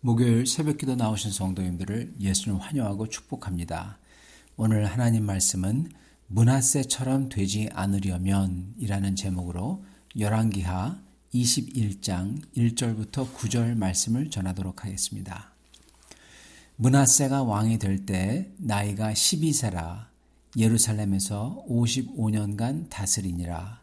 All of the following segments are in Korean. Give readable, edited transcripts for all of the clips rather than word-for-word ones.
목요일 새벽기도 나오신 성도님들을 예수님 환영하고 축복합니다. 오늘 하나님 말씀은 므낫세처럼 되지 않으려면 이라는 제목으로 열왕기하 21장 1절부터 9절 말씀을 전하도록 하겠습니다. 므낫세가 왕이 될 때 나이가 12세라 예루살렘에서 55년간 다스리니라.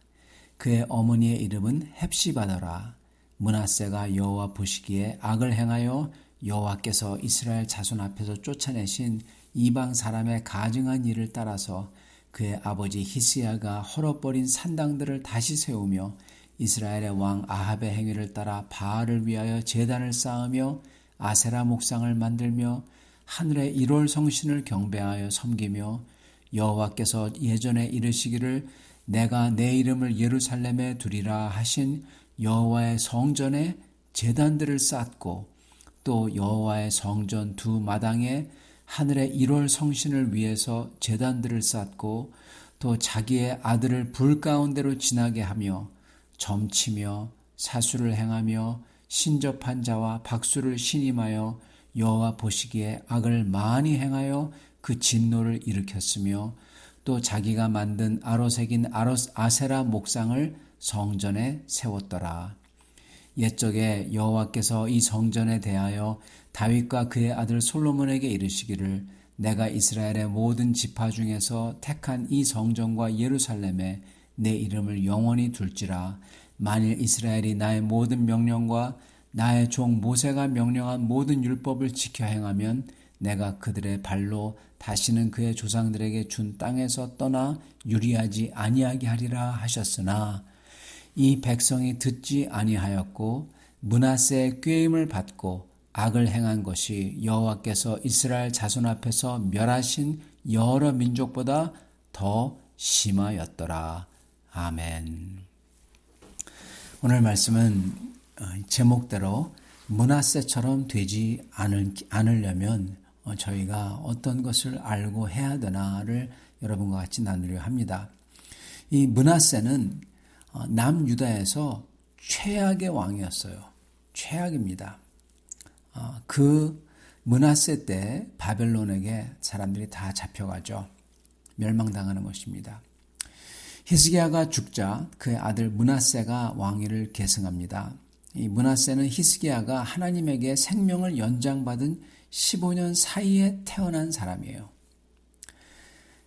그의 어머니의 이름은 헵시바더라. 므낫세가 여호와 보시기에 악을 행하여 여호와께서 이스라엘 자손 앞에서 쫓아내신 이방 사람의 가증한 일을 따라서 그의 아버지 히스기야가 헐어버린 산당들을 다시 세우며 이스라엘의 왕 아합의 행위를 따라 바알을 위하여 제단을 쌓으며 아세라 목상을 만들며 하늘의 1월 성신을 경배하여 섬기며 여호와께서 예전에 이르시기를 내가 내 이름을 예루살렘에 두리라 하신 여호와의 성전에 제단들을 쌓고 또 여호와의 성전 두 마당에 하늘의 1월 성신을 위해서 제단들을 쌓고 또 자기의 아들을 불 가운데로 지나게 하며 점치며 사수를 행하며 신접한 자와 박수를 신임하여 여호와 보시기에 악을 많이 행하여 그 진노를 일으켰으며 또 자기가 만든 아로색인 아세라 목상을 성전에 세웠더라. 옛적에 여호와께서 이 성전에 대하여 다윗과 그의 아들 솔로몬에게 이르시기를 내가 이스라엘의 모든 지파 중에서 택한 이 성전과 예루살렘에 내 이름을 영원히 둘지라. 만일 이스라엘이 나의 모든 명령과 나의 종 모세가 명령한 모든 율법을 지켜 행하면 내가 그들의 발로 다시는 그의 조상들에게 준 땅에서 떠나 유리하지 아니하게 하리라 하셨으나 이 백성이 듣지 아니하였고 므낫세의 꾀임을 받고 악을 행한 것이 여호와께서 이스라엘 자손 앞에서 멸하신 여러 민족보다 더 심하였더라. 아멘. 오늘 말씀은 제목대로 므낫세처럼 되지 않으려면 저희가 어떤 것을 알고 해야 되나를 여러분과 같이 나누려 합니다. 이 므낫세는 남유다에서 최악의 왕이었어요. 최악입니다. 그 므낫세 때 바벨론에게 사람들이 다 잡혀가죠. 멸망당하는 것입니다. 히스기야가 죽자 그의 아들 므낫세가 왕위를 계승합니다. 이 므낫세는 히스기야가 하나님에게 생명을 연장받은 15년 사이에 태어난 사람이에요.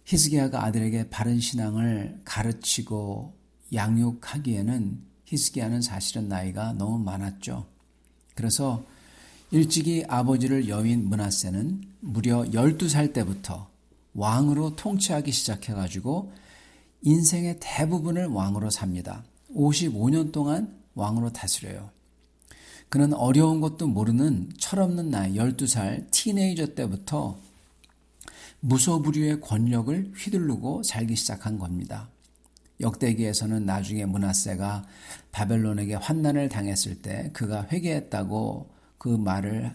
히스기야가 아들에게 바른 신앙을 가르치고 양육하기에는 히스기야는 사실은 나이가 너무 많았죠. 그래서 일찍이 아버지를 여윈 므낫세는 무려 12살 때부터 왕으로 통치하기 시작해가지고 인생의 대부분을 왕으로 삽니다. 55년 동안 왕으로 다스려요. 그는 어려운 것도 모르는 철없는 나이 12살 티네이저 때부터 무소불위의 권력을 휘두르고 살기 시작한 겁니다. 역대기에서는 나중에 므낫세가 바벨론에게 환난을 당했을 때 그가 회개했다고 그 말을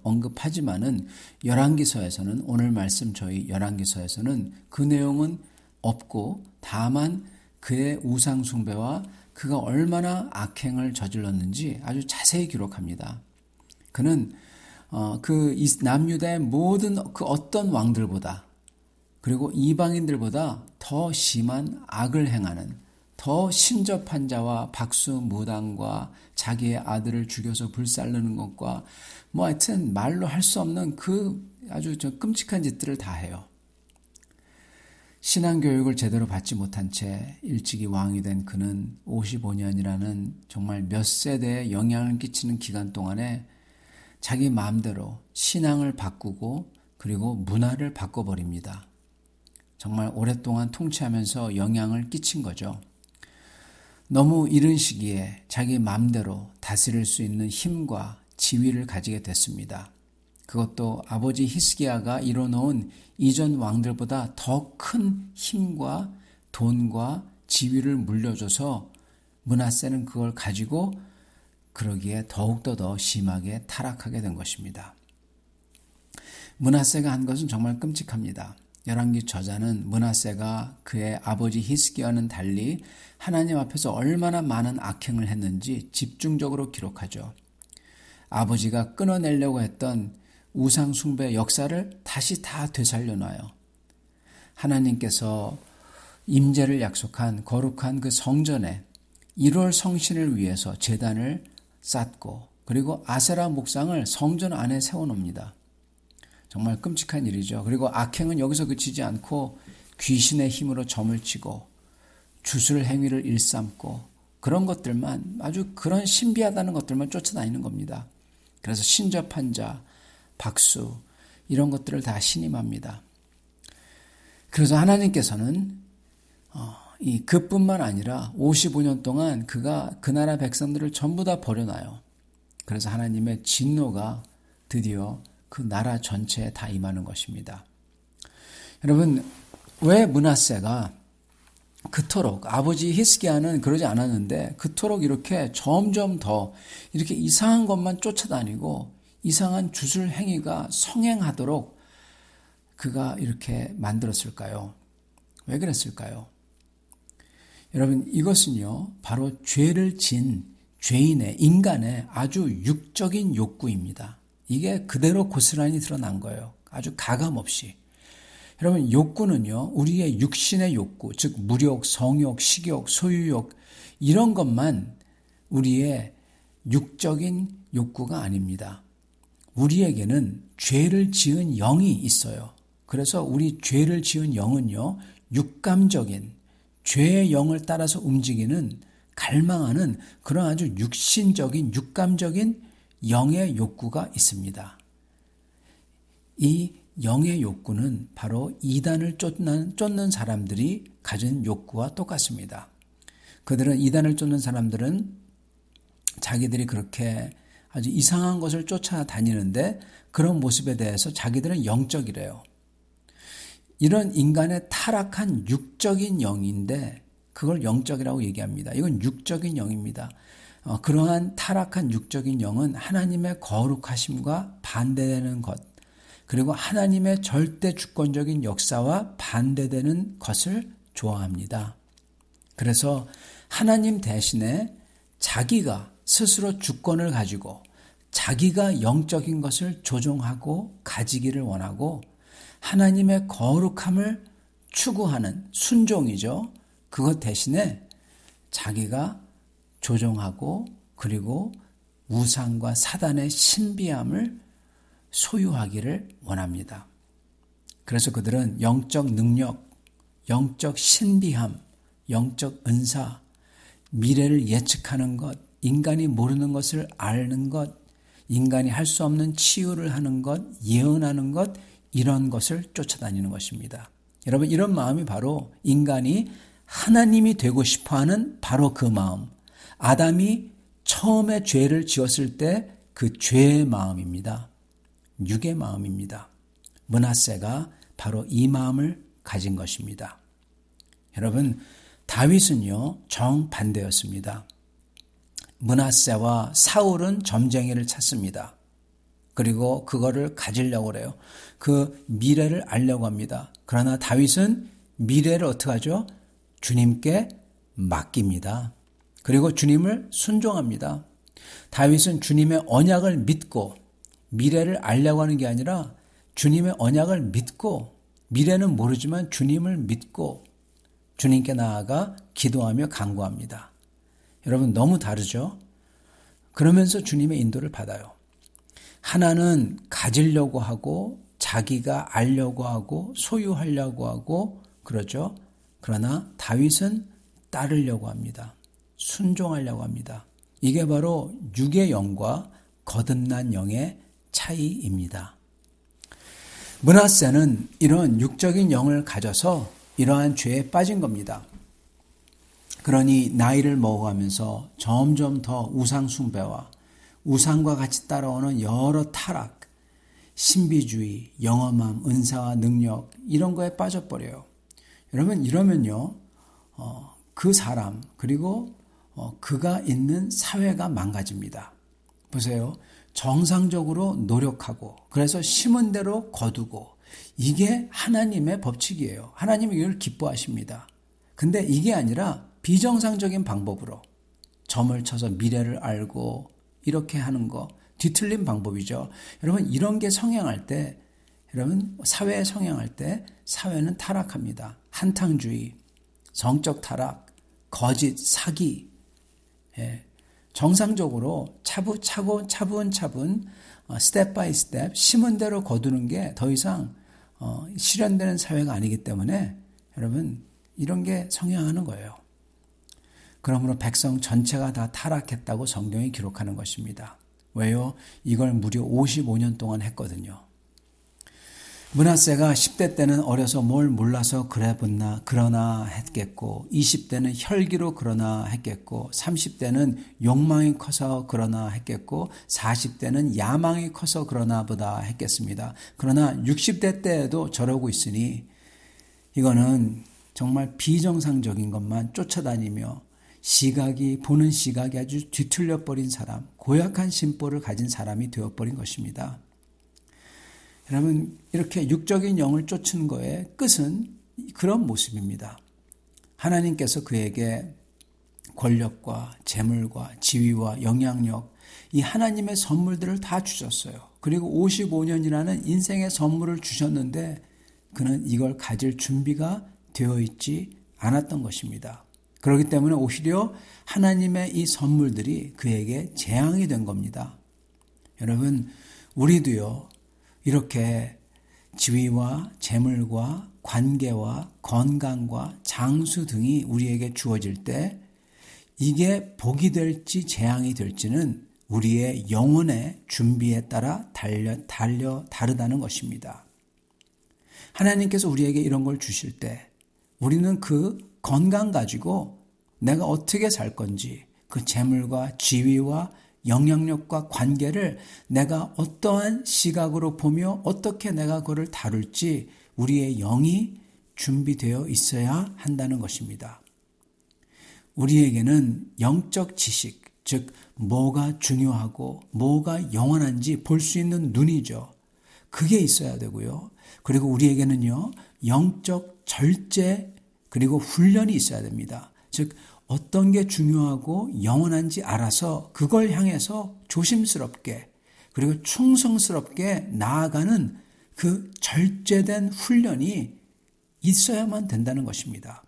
언급하지만은 열왕기서에서는 오늘 말씀 저희 열왕기서에서는 그 내용은 없고 다만 그의 우상 숭배와 그가 얼마나 악행을 저질렀는지 아주 자세히 기록합니다. 그는 그 남유다의 모든 그 어떤 왕들보다 그리고 이방인들보다 더 심한 악을 행하는 더 신접한 자와 박수 무당과 자기의 아들을 죽여서 불살르는 것과 하여튼 말로 할 수 없는 그 아주 끔찍한 짓들을 다 해요. 신앙교육을 제대로 받지 못한 채 일찍이 왕이 된 그는 55년이라는 정말 몇 세대에 영향을 끼치는 기간 동안에 자기 마음대로 신앙을 바꾸고 그리고 문화를 바꿔버립니다. 정말 오랫동안 통치하면서 영향을 끼친 거죠. 너무 이른 시기에 자기 마음대로 다스릴 수 있는 힘과 지위를 가지게 됐습니다. 그것도 아버지 히스기야가 이뤄놓은 이전 왕들보다 더 큰 힘과 돈과 지위를 물려줘서 므낫세는 그걸 가지고 그러기에 더욱더 더 심하게 타락하게 된 것입니다. 므낫세가 한 것은 정말 끔찍합니다. 열왕기 저자는 므낫세가 그의 아버지 히스기야와는 달리 하나님 앞에서 얼마나 많은 악행을 했는지 집중적으로 기록하죠. 아버지가 끊어내려고 했던 우상 숭배 역사를 다시 다 되살려놔요. 하나님께서 임재를 약속한 거룩한 그 성전에 1월 성신을 위해서 제단을 쌓고 그리고 아세라 목상을 성전 안에 세워놓습니다. 정말 끔찍한 일이죠. 그리고 악행은 여기서 그치지 않고 귀신의 힘으로 점을 치고 주술 행위를 일삼고 그런 것들만 아주 그런 신비하다는 것들만 쫓아다니는 겁니다. 그래서 신접한 자, 박수 이런 것들을 다 신임합니다. 그래서 하나님께서는 그뿐만 아니라 55년 동안 그가 그 나라 백성들을 전부 다 버려놔요. 그래서 하나님의 진노가 드디어 그 나라 전체에 다 임하는 것입니다. 여러분, 왜 므낫세가 그토록 아버지 히스기야는 그러지 않았는데 그토록 이렇게 점점 더 이렇게 이상한 것만 쫓아다니고 이상한 주술 행위가 성행하도록 그가 이렇게 만들었을까요? 왜 그랬을까요? 여러분, 이것은요 바로 죄를 지은 죄인의 인간의 아주 육적인 욕구입니다. 이게 그대로 고스란히 드러난 거예요. 아주 가감없이. 여러분, 욕구는요 우리의 육신의 욕구, 즉 물욕, 성욕, 식욕, 소유욕 이런 것만 우리의 육적인 욕구가 아닙니다. 우리에게는 죄를 지은 영이 있어요. 그래서 우리 죄를 지은 영은요 육감적인 죄의 영을 따라서 움직이는 갈망하는 그런 아주 육신적인 육감적인 영의 욕구가 있습니다. 이 영의 욕구는 바로 이단을 쫓는 사람들이 가진 욕구와 똑같습니다. 그들은 이단을 쫓는 사람들은 자기들이 그렇게 아주 이상한 것을 쫓아다니는데 그런 모습에 대해서 자기들은 영적이래요. 이런 인간의 타락한 육적인 영인데 그걸 영적이라고 얘기합니다. 이건 육적인 영입니다. 그러한 타락한 육적인 영은 하나님의 거룩하심과 반대되는 것, 그리고 하나님의 절대 주권적인 역사와 반대되는 것을 좋아합니다. 그래서 하나님 대신에 자기가 스스로 주권을 가지고 자기가 영적인 것을 조종하고 가지기를 원하고 하나님의 거룩함을 추구하는 순종이죠. 그것 대신에 자기가 조종하고 그리고 우상과 사단의 신비함을 소유하기를 원합니다. 그래서 그들은 영적 능력, 영적 신비함, 영적 은사, 미래를 예측하는 것, 인간이 모르는 것을 아는 것, 인간이 할 수 없는 치유를 하는 것, 예언하는 것, 이런 것을 쫓아다니는 것입니다. 여러분, 이런 마음이 바로 인간이 하나님이 되고 싶어하는 바로 그 마음, 아담이 처음에 죄를 지었을 때 그 죄의 마음입니다. 육의 마음입니다. 므낫세가 바로 이 마음을 가진 것입니다. 여러분, 다윗은요 정반대였습니다. 므낫세와 사울은 점쟁이를 찾습니다. 그리고 그거를 가지려고 그래요. 그 미래를 알려고 합니다. 그러나 다윗은 미래를 어떻게 하죠? 주님께 맡깁니다. 그리고 주님을 순종합니다. 다윗은 주님의 언약을 믿고 미래를 알려고 하는 게 아니라 주님의 언약을 믿고 미래는 모르지만 주님을 믿고 주님께 나아가 기도하며 간구합니다. 여러분, 너무 다르죠? 그러면서 주님의 인도를 받아요. 하나는 가지려고 하고 자기가 알려고 하고 소유하려고 하고 그러죠. 그러나 다윗은 따르려고 합니다. 순종하려고 합니다. 이게 바로 육의 영과 거듭난 영의 차이입니다. 므낫세는 이런 육적인 영을 가져서 이러한 죄에 빠진 겁니다. 그러니 나이를 먹어가면서 점점 더 우상 숭배와 우상과 같이 따라오는 여러 타락, 신비주의, 영험함, 은사와 능력 이런 거에 빠져버려요. 여러분, 이러면요 그 사람 그리고 그가 있는 사회가 망가집니다. 보세요. 정상적으로 노력하고 그래서 심은 대로 거두고 이게 하나님의 법칙이에요. 하나님이 이걸 기뻐하십니다. 근데 이게 아니라 비정상적인 방법으로 점을 쳐서 미래를 알고 이렇게 하는 거, 뒤틀린 방법이죠. 여러분 이런 게 성행할 때 여러분 사회에 성행할 때 사회는 타락합니다. 한탕주의, 성적 타락, 거짓, 사기. 예. 정상적으로 차분차분 스텝 바이 스텝 심은 대로 거두는 게 더 이상 실현되는 사회가 아니기 때문에 여러분 이런 게 성행하는 거예요. 그러므로 백성 전체가 다 타락했다고 성경이 기록하는 것입니다. 왜요? 이걸 무려 55년 동안 했거든요. 므낫세가 10대 때는 어려서 뭘 몰라서 그러나 했겠고 20대는 혈기로 그러나 했겠고 30대는 욕망이 커서 그러나 했겠고 40대는 야망이 커서 그러나 보다 했겠습니다. 그러나 60대 때에도 저러고 있으니 이거는 정말 비정상적인 것만 쫓아다니며 보는 시각이 아주 뒤틀려 버린 사람, 고약한 심보를 가진 사람이 되어버린 것입니다. 여러분 이렇게 육적인 영을 쫓는 거의 끝은 그런 모습입니다. 하나님께서 그에게 권력과 재물과 지위와 영향력 이 하나님의 선물들을 다 주셨어요. 그리고 55년이라는 인생의 선물을 주셨는데 그는 이걸 가질 준비가 되어 있지 않았던 것입니다. 그렇기 때문에 오히려 하나님의 이 선물들이 그에게 재앙이 된 겁니다. 여러분 우리도요 이렇게 지위와 재물과 관계와 건강과 장수 등이 우리에게 주어질 때 이게 복이 될지 재앙이 될지는 우리의 영혼의 준비에 따라 다르다는 것입니다. 하나님께서 우리에게 이런 걸 주실 때 우리는 그 건강 가지고 내가 어떻게 살 건지 그 재물과 지위와 영향력과 관계를 내가 어떠한 시각으로 보며 어떻게 내가 그걸 다룰지 우리의 영이 준비되어 있어야 한다는 것입니다. 우리에게는 영적 지식, 즉 뭐가 중요하고 뭐가 영원한지 볼 수 있는 눈이죠. 그게 있어야 되고요. 그리고 우리에게는요 영적 절제 그리고 훈련이 있어야 됩니다. 즉 어떤 게 중요하고 영원한지 알아서 그걸 향해서 조심스럽게 그리고 충성스럽게 나아가는 그 절제된 훈련이 있어야만 된다는 것입니다.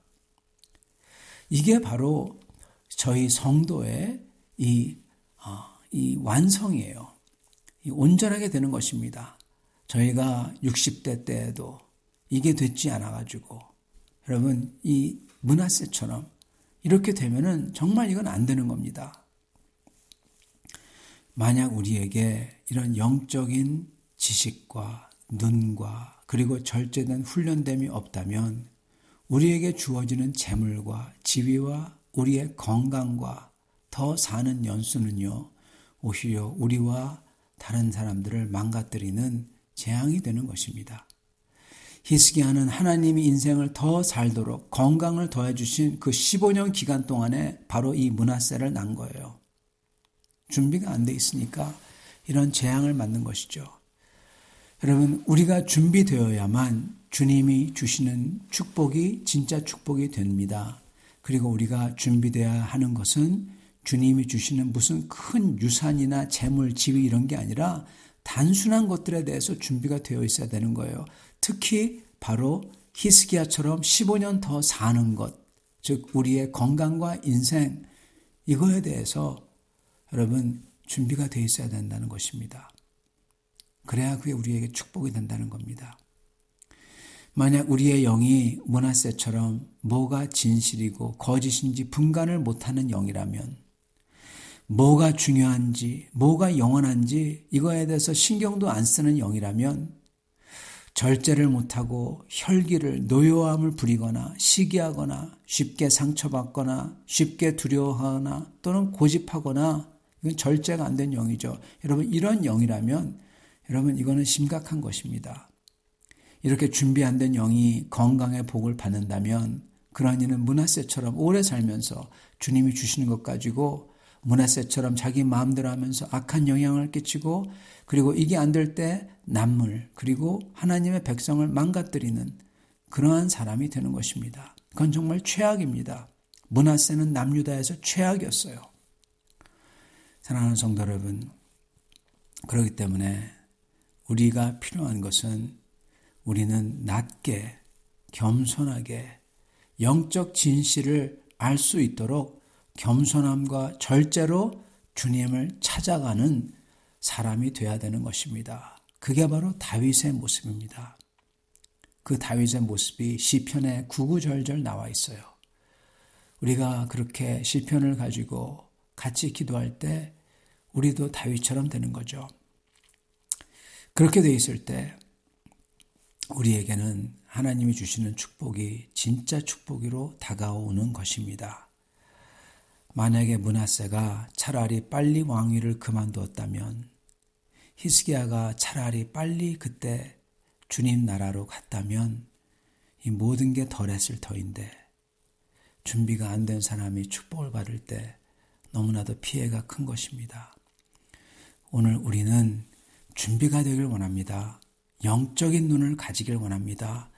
이게 바로 저희 성도의 이 완성이에요. 온전하게 되는 것입니다. 저희가 60대 때에도 이게 됐지 않아가지고 여러분 이 므낫세처럼 이렇게 되면은 정말 이건 안 되는 겁니다. 만약 우리에게 이런 영적인 지식과 눈과 그리고 절제된 훈련됨이 없다면 우리에게 주어지는 재물과 지위와 우리의 건강과 더 사는 연수는요 오히려 우리와 다른 사람들을 망가뜨리는 재앙이 되는 것입니다. 히스기야는 하나님이 인생을 더 살도록 건강을 더해 주신 그 15년 기간 동안에 바로 이 므낫세를 낳은 거예요. 준비가 안 돼 있으니까 이런 재앙을 맞는 것이죠. 여러분 우리가 준비되어야만 주님이 주시는 축복이 진짜 축복이 됩니다. 그리고 우리가 준비되어야 하는 것은 주님이 주시는 무슨 큰 유산이나 재물, 지위 이런 게 아니라 단순한 것들에 대해서 준비가 되어 있어야 되는 거예요. 특히 바로 히스기야처럼 15년 더 사는 것, 즉 우리의 건강과 인생 이거에 대해서 여러분 준비가 되어 있어야 된다는 것입니다. 그래야 그게 우리에게 축복이 된다는 겁니다. 만약 우리의 영이 므낫세처럼 뭐가 진실이고 거짓인지 분간을 못하는 영이라면 뭐가 중요한지 뭐가 영원한지 이거에 대해서 신경도 안 쓰는 영이라면 절제를 못하고 혈기를 노여함을 부리거나 시기하거나 쉽게 상처받거나 쉽게 두려워하거나 또는 고집하거나 이건 절제가 안 된 영이죠. 여러분 이런 영이라면 여러분 이거는 심각한 것입니다. 이렇게 준비 안 된 영이 건강의 복을 받는다면 그런 이는 므낫세처럼 오래 살면서 주님이 주시는 것 가지고 므낫세처럼 자기 마음대로 하면서 악한 영향을 끼치고 그리고 이게 안 될 때 남물 그리고 하나님의 백성을 망가뜨리는 그러한 사람이 되는 것입니다. 그건 정말 최악입니다. 므낫세는 남유다에서 최악이었어요. 사랑하는 성도 여러분, 그렇기 때문에 우리가 필요한 것은 우리는 낮게 겸손하게 영적 진실을 알 수 있도록 겸손함과 절제로 주님을 찾아가는 사람이 되어야 되는 것입니다. 그게 바로 다윗의 모습입니다. 그 다윗의 모습이 시편에 구구절절 나와 있어요. 우리가 그렇게 시편을 가지고 같이 기도할 때 우리도 다윗처럼 되는 거죠. 그렇게 돼 있을 때 우리에게는 하나님이 주시는 축복이 진짜 축복으로 다가오는 것입니다. 만약에 므낫세가 차라리 빨리 왕위를 그만두었다면, 히스기야가 차라리 빨리 그때 주님 나라로 갔다면 이 모든 게 덜했을 터인데, 준비가 안 된 사람이 축복을 받을 때 너무나도 피해가 큰 것입니다. 오늘 우리는 준비가 되길 원합니다. 영적인 눈을 가지길 원합니다.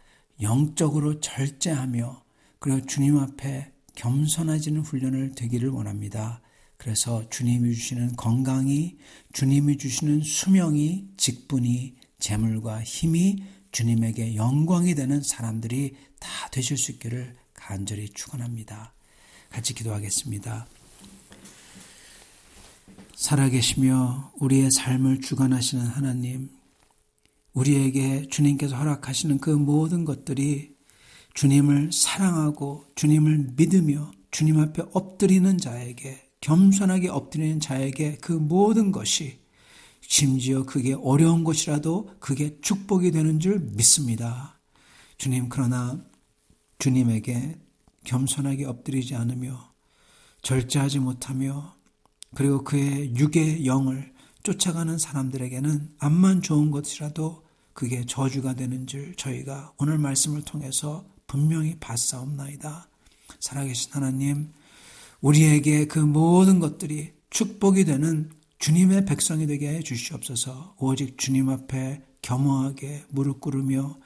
영적으로 절제하며 그리고 주님 앞에 겸손해지는 훈련을 되기를 원합니다. 그래서 주님이 주시는 건강이, 주님이 주시는 수명이, 직분이, 재물과 힘이 주님에게 영광이 되는 사람들이 다 되실 수 있기를 간절히 축원합니다. 같이 기도하겠습니다. 살아계시며 우리의 삶을 주관하시는 하나님, 우리에게 주님께서 허락하시는 그 모든 것들이 주님을 사랑하고 주님을 믿으며 주님 앞에 엎드리는 자에게, 겸손하게 엎드리는 자에게 그 모든 것이, 심지어 그게 어려운 것이라도 그게 축복이 되는 줄 믿습니다. 주님, 그러나 주님에게 겸손하게 엎드리지 않으며 절제하지 못하며 그리고 그의 육의 영을 쫓아가는 사람들에게는 암만 좋은 것이라도 그게 저주가 되는 줄 저희가 오늘 말씀을 통해서 분명히 봤사옵나이다. 살아계신 하나님, 우리에게 그 모든 것들이 축복이 되는 주님의 백성이 되게 해 주시옵소서. 오직 주님 앞에 겸허하게 무릎 꿇으며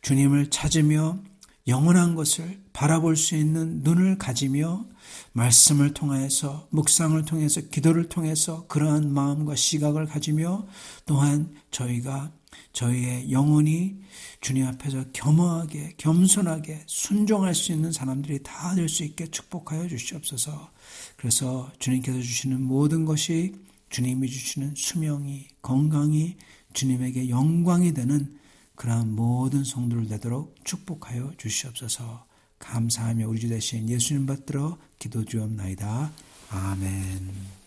주님을 찾으며 영원한 것을 바라볼 수 있는 눈을 가지며 말씀을 통해서, 묵상을 통해서, 기도를 통해서 그러한 마음과 시각을 가지며 또한 저희가 저희의 영혼이 주님 앞에서 겸허하게, 겸손하게 순종할 수 있는 사람들이 다 될 수 있게 축복하여 주시옵소서. 그래서 주님께서 주시는 모든 것이, 주님이 주시는 수명이, 건강이 주님에게 영광이 되는 그러한 모든 성도를 되도록 축복하여 주시옵소서. 감사하며 우리 주 되신 예수님 받들어 기도 주옵나이다. 아멘.